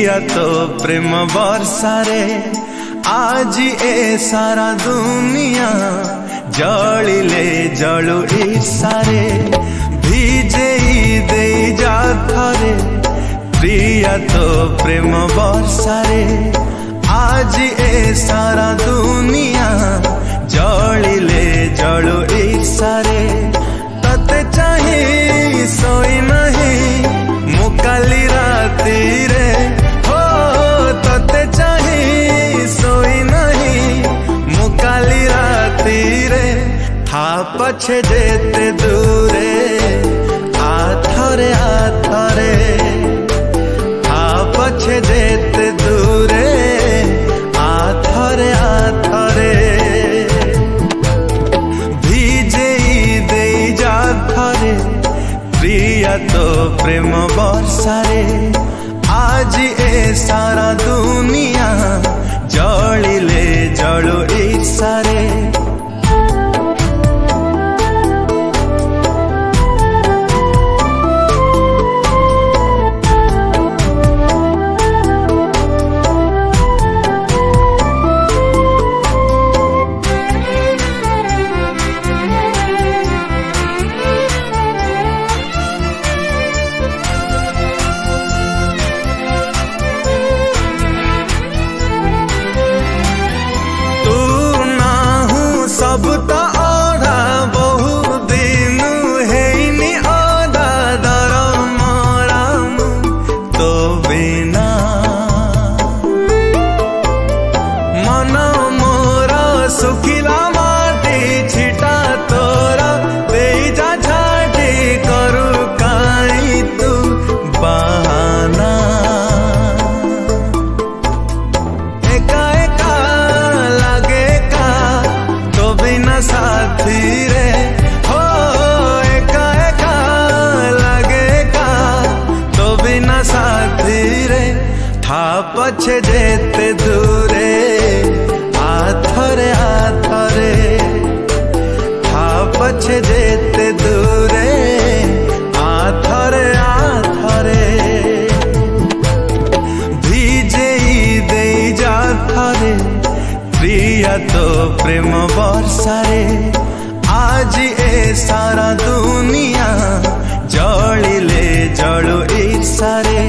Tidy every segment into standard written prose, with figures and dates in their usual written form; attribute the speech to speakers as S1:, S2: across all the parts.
S1: प्रिया तो प्रेम वर्षारे आज ए सारा दुनिया जलिले जलु ईर्षारे भिजे दे जा थरे प्रिया तो प्रेम वर्षारे आज ए सारा दुनिया जलिले जलु ईर्षारे तते चाहे सोई नहीं मुकाली राती रे हो तते चाहे सोई नहीं मुकाली राती रे था पछे जेते दूरे आथरे आथरे था पछे जेते दूरे आथरे आथरे भिजे दे जा थरे प्रिया तो प्रेम वर्षारे आज ए सारा दुनिया जलिले जलु ईर्षारे सब तो ओढ़ा बहु दिन है ओढ़ा दर मोरा तो बिना मन मोर सुखिला माटी छिटा तोरा दे जा झाटी करू काई तू बहाना एका एका लगे का तो बिना साथी रे हो एका एका लगे का तो बिना साथी रे था पछे जेते दूरे आथरे आथरे था पछे जेते दूरे आथरे आथरे भिजे दे जा थरे प्रिया तो प्रेम वर्षारे आज ए सारा दुनिया जलिले जलु ईर्षारे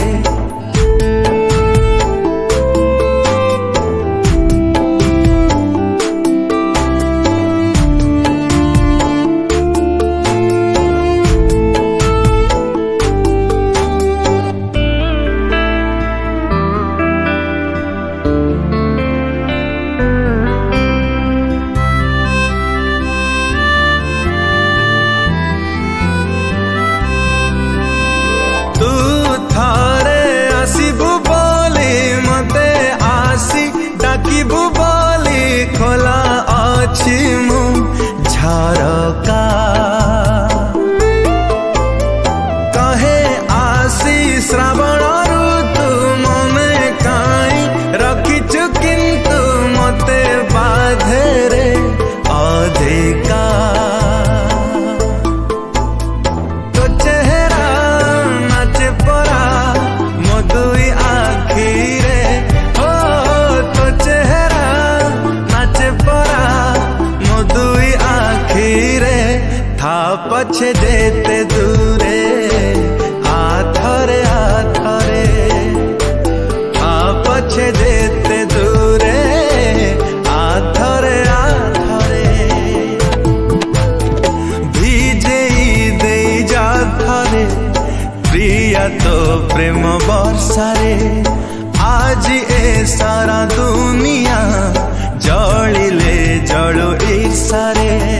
S1: डाकिबू बोली खोला अछि मु झरका कहे आसी श्रावण ऋतु मने काई रखिछु किंतु मते बाधे रे अधिका तो चेहरा नाचे परा मधुई आखी रे था पछे जेते दूरे आथरे आथरे था पछे जेते दूरे आथरे आथरे भिजे दे जा थरे प्रिया तो प्रेम वर्षारे आज ए सारा दुनिया जलिले जलु ईर्षारे।